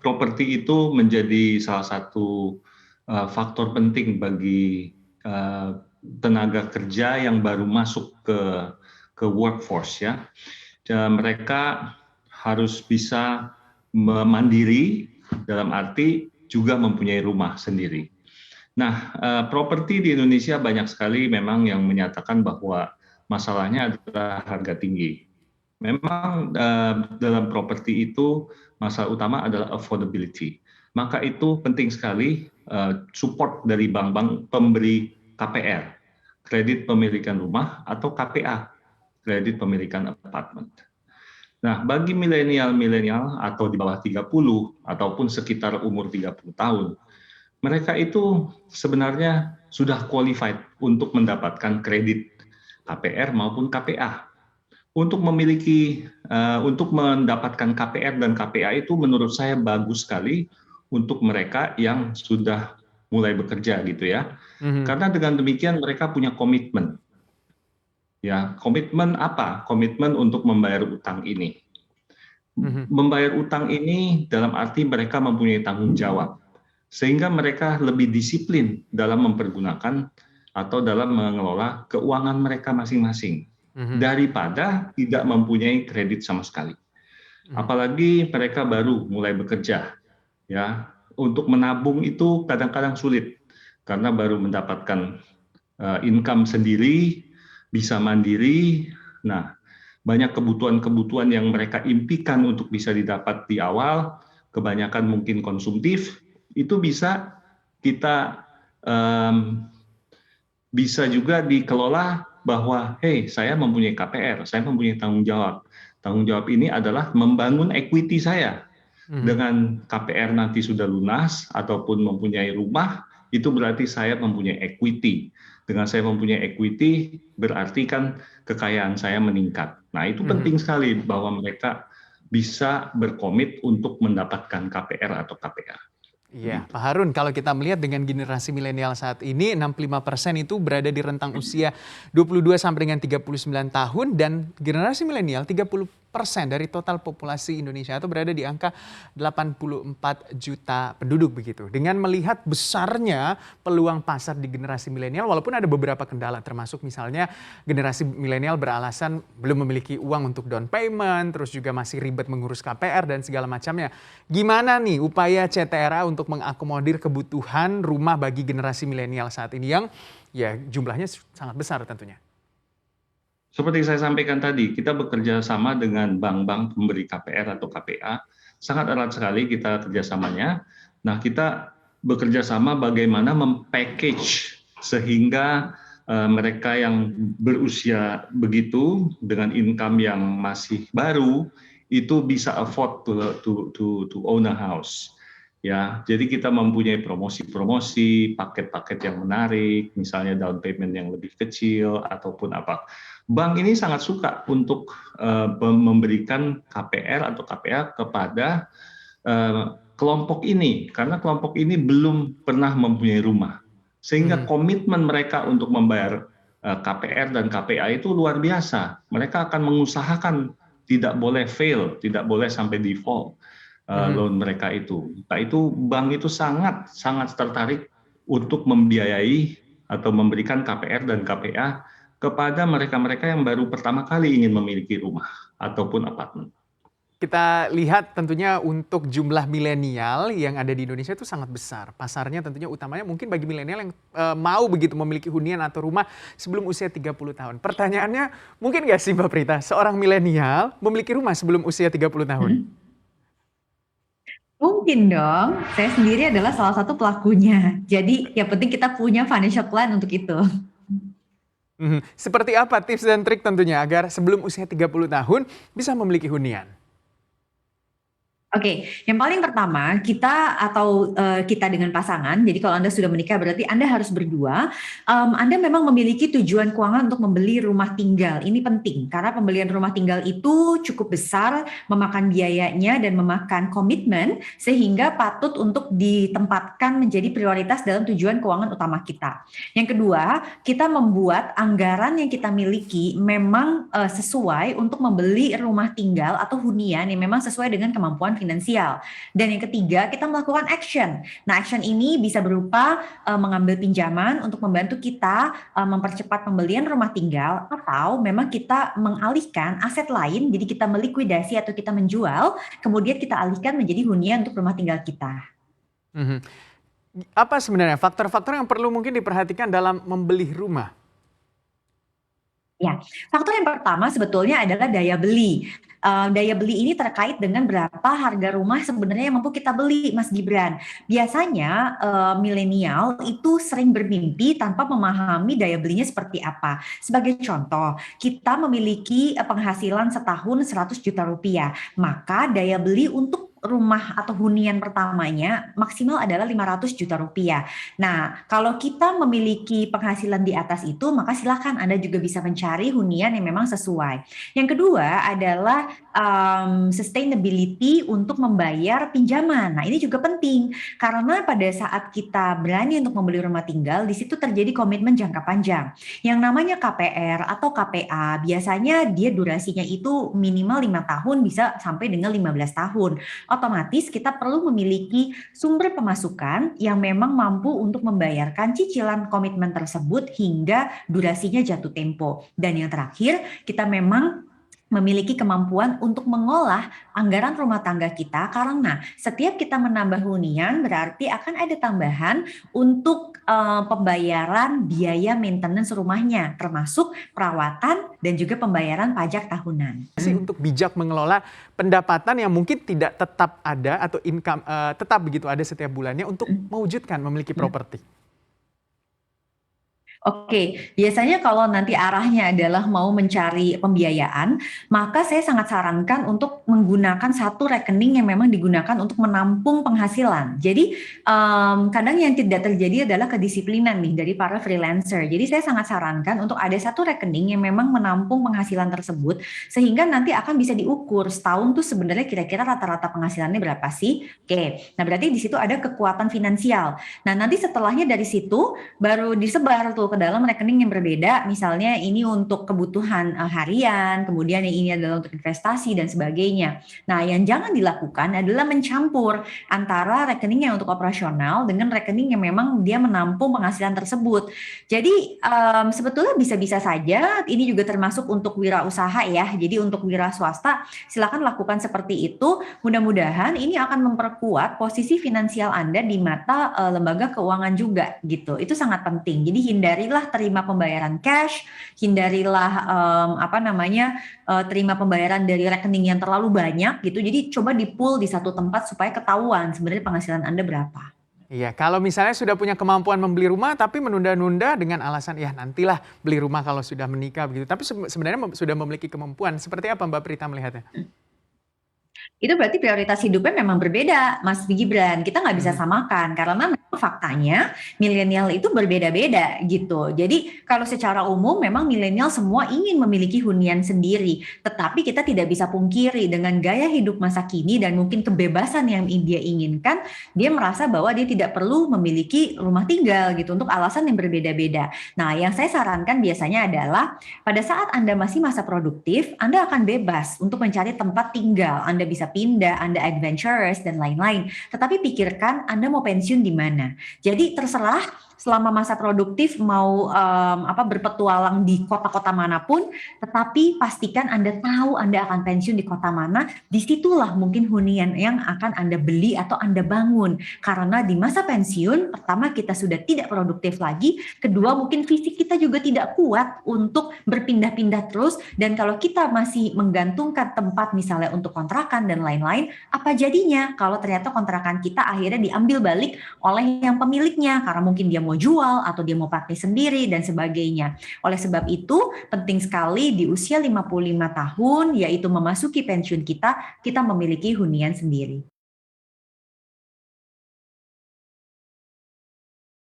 properti itu menjadi salah satu faktor penting bagi tenaga kerja yang baru masuk ke workforce ya. Mereka harus bisa mandiri dalam arti juga mempunyai rumah sendiri. Nah, properti di Indonesia banyak sekali memang yang menyatakan bahwa masalahnya adalah harga tinggi. Memang dalam properti itu masalah utama adalah affordability. Maka itu penting sekali support dari bank-bank pemberi KPR, kredit pemilikan rumah, atau KPA, kredit pemilikan apartemen. Nah, bagi milenial atau di bawah 30 ataupun sekitar umur 30 tahun, mereka itu sebenarnya sudah qualified untuk mendapatkan kredit KPR maupun KPA. Untuk mendapatkan KPR dan KPA itu menurut saya bagus sekali untuk mereka yang sudah mulai bekerja gitu ya. Karena dengan demikian mereka punya komitmen. Ya, komitmen apa? Komitmen untuk membayar utang ini. Membayar utang ini dalam arti mereka mempunyai tanggung jawab. Sehingga mereka lebih disiplin dalam mempergunakan atau dalam mengelola keuangan mereka masing-masing. Daripada tidak mempunyai kredit sama sekali. Apalagi mereka baru mulai bekerja. Ya, untuk menabung itu kadang-kadang sulit. Karena baru mendapatkan income sendiri, bisa mandiri. Nah, banyak kebutuhan-kebutuhan yang mereka impikan untuk bisa didapat di awal, kebanyakan mungkin konsumtif, itu bisa kita bisa juga dikelola bahwa, hey, saya mempunyai KPR, saya mempunyai tanggung jawab. Tanggung jawab ini adalah membangun equity saya. Dengan KPR nanti sudah lunas ataupun mempunyai rumah, itu berarti saya mempunyai equity. Dengan saya mempunyai equity, berarti kan kekayaan saya meningkat. Nah, itu penting sekali bahwa mereka bisa berkomit untuk mendapatkan KPR atau KPA. Iya, Pak Harun, kalau kita melihat dengan generasi milenial saat ini, 65% itu berada di rentang usia 22 sampai dengan 39 tahun, dan generasi milenial 30% dari total populasi Indonesia itu berada di angka 84 juta penduduk begitu. Dengan melihat besarnya peluang pasar di generasi milenial, walaupun ada beberapa kendala, termasuk misalnya generasi milenial beralasan belum memiliki uang untuk down payment, terus juga masih ribet mengurus KPR dan segala macamnya. Gimana nih upaya CTRA untuk mengakomodir kebutuhan rumah bagi generasi milenial saat ini yang ya jumlahnya sangat besar tentunya? Seperti saya sampaikan tadi, kita bekerja sama dengan bank-bank pemberi KPR atau KPA, sangat erat sekali kita kerjasamanya. Nah, kita bekerja sama bagaimana mempackage sehingga mereka yang berusia begitu dengan income yang masih baru itu bisa afford to own a house. Ya, jadi kita mempunyai promosi-promosi, paket-paket yang menarik, misalnya down payment yang lebih kecil ataupun apa. Bank ini sangat suka untuk memberikan KPR atau KPA kepada kelompok ini, karena kelompok ini belum pernah mempunyai rumah. Sehingga komitmen mereka untuk membayar KPR dan KPA itu luar biasa. Mereka akan mengusahakan tidak boleh fail, tidak boleh sampai default loan mereka itu. Nah, itu bank itu sangat tertarik untuk membiayai atau memberikan KPR dan KPA kepada mereka-mereka yang baru pertama kali ingin memiliki rumah ataupun apartemen. Kita lihat tentunya untuk jumlah milenial yang ada di Indonesia itu sangat besar. Pasarnya tentunya utamanya mungkin bagi milenial yang mau begitu memiliki hunian atau rumah sebelum usia 30 tahun. Pertanyaannya, mungkin nggak sih Mbak Prita, seorang milenial memiliki rumah sebelum usia 30 tahun? Mungkin dong, saya sendiri adalah salah satu pelakunya. Jadi yang penting kita punya financial plan untuk itu. Seperti apa tips dan trik tentunya agar sebelum usia 30 tahun bisa memiliki hunian? Oke, yang paling pertama kita dengan pasangan. Jadi kalau Anda sudah menikah berarti Anda harus berdua. Anda memang memiliki tujuan keuangan untuk membeli rumah tinggal. Ini penting karena pembelian rumah tinggal itu cukup besar, memakan biayanya dan memakan komitmen sehingga patut untuk ditempatkan menjadi prioritas dalam tujuan keuangan utama kita. Yang kedua, kita membuat anggaran yang kita miliki memang sesuai untuk membeli rumah tinggal atau hunian yang memang sesuai dengan kemampuan finansial finansial. Dan yang ketiga, kita melakukan action. Nah, action ini bisa berupa mengambil pinjaman untuk membantu kita mempercepat pembelian rumah tinggal, atau memang kita mengalihkan aset lain, jadi kita melikuidasi atau kita menjual, kemudian kita alihkan menjadi hunian untuk rumah tinggal kita. Mhm. Apa sebenarnya faktor-faktor yang perlu mungkin diperhatikan dalam membeli rumah? Ya, faktor yang pertama sebetulnya adalah daya beli. Daya beli ini terkait dengan berapa harga rumah sebenarnya yang mampu kita beli, Mas Gibran. Biasanya milenial itu sering bermimpi tanpa memahami daya belinya seperti apa. Sebagai contoh, kita memiliki penghasilan setahun 100 juta rupiah, maka daya beli untuk rumah atau hunian pertamanya maksimal adalah 500 juta rupiah. Nah, kalau kita memiliki penghasilan di atas itu, maka silakan Anda juga bisa mencari hunian yang memang sesuai. Yang kedua adalah sustainability untuk membayar pinjaman. Nah, ini juga penting karena pada saat kita berani untuk membeli rumah tinggal, di situ terjadi komitmen jangka panjang. Yang namanya KPR atau KPA, biasanya dia durasinya itu minimal 5 tahun bisa sampai dengan 15 tahun. Otomatis kita perlu memiliki sumber pemasukan yang memang mampu untuk membayarkan cicilan komitmen tersebut hingga durasinya jatuh tempo. Dan yang terakhir, kita memang memiliki kemampuan untuk mengolah anggaran rumah tangga kita, karena setiap kita menambah hunian berarti akan ada tambahan untuk pembayaran biaya maintenance rumahnya, termasuk perawatan dan juga pembayaran pajak tahunan. Sih untuk bijak mengelola pendapatan yang mungkin tidak tetap ada atau income tetap begitu ada setiap bulannya untuk mewujudkan memiliki properti. Oke, biasanya kalau nanti arahnya adalah mau mencari pembiayaan, maka saya sangat sarankan untuk menggunakan satu rekening yang memang digunakan untuk menampung penghasilan. Jadi kadang yang tidak terjadi adalah kedisiplinan nih dari para freelancer. Jadi saya sangat sarankan untuk ada satu rekening yang memang menampung penghasilan tersebut, sehingga nanti akan bisa diukur setahun tuh sebenarnya kira-kira rata-rata penghasilannya berapa sih? Oke, nah berarti di situ ada kekuatan finansial. Nah nanti setelahnya dari situ baru disebar tuh ke dalam rekening yang berbeda, misalnya ini untuk kebutuhan harian, kemudian yang ini adalah untuk investasi dan sebagainya. Nah, yang jangan dilakukan adalah mencampur antara rekening yang untuk operasional dengan rekening yang memang dia menampung penghasilan tersebut. Jadi sebetulnya bisa-bisa saja, ini juga termasuk untuk wirausaha ya. Jadi untuk wira swasta silakan lakukan seperti itu. Mudah-mudahan ini akan memperkuat posisi finansial Anda di mata lembaga keuangan juga gitu. Itu sangat penting. Jadi hindarilah terima pembayaran cash, hindarilah terima pembayaran dari rekening yang terlalu banyak gitu. Jadi coba di-pool di satu tempat supaya ketahuan sebenarnya penghasilan Anda berapa. Iya, kalau misalnya sudah punya kemampuan membeli rumah tapi menunda-nunda dengan alasan ya nantilah beli rumah kalau sudah menikah begitu. Tapi sebenarnya sudah memiliki kemampuan. Seperti apa Mbak Prita melihatnya? Itu berarti prioritas hidupnya memang berbeda, Mas Gibran. Kita nggak bisa samakan karena memang faktanya milenial itu berbeda-beda gitu. Jadi kalau secara umum memang milenial semua ingin memiliki hunian sendiri, tetapi kita tidak bisa pungkiri dengan gaya hidup masa kini dan mungkin kebebasan yang dia inginkan, dia merasa bahwa dia tidak perlu memiliki rumah tinggal gitu untuk alasan yang berbeda-beda. Nah, yang saya sarankan biasanya adalah pada saat Anda masih masa produktif, Anda akan bebas untuk mencari tempat tinggal. Anda bisa pindah, Anda adventurous dan lain-lain. Tetapi pikirkan Anda mau pensiun di mana. Jadi terserah selama masa produktif mau berpetualang di kota-kota manapun, tetapi pastikan Anda tahu Anda akan pensiun di kota mana. Disitulah mungkin hunian yang akan Anda beli atau Anda bangun. Karena di masa pensiun, pertama kita sudah tidak produktif lagi, kedua mungkin fisik kita juga tidak kuat untuk berpindah-pindah terus, dan kalau kita masih menggantungkan tempat misalnya untuk kontrakan dan lain-lain, apa jadinya kalau ternyata kontrakan kita akhirnya diambil balik oleh yang pemiliknya karena mungkin dia mau jual atau dia mau pakai sendiri dan sebagainya. Oleh sebab itu penting sekali di usia 55 tahun yaitu memasuki pensiun kita memiliki hunian sendiri.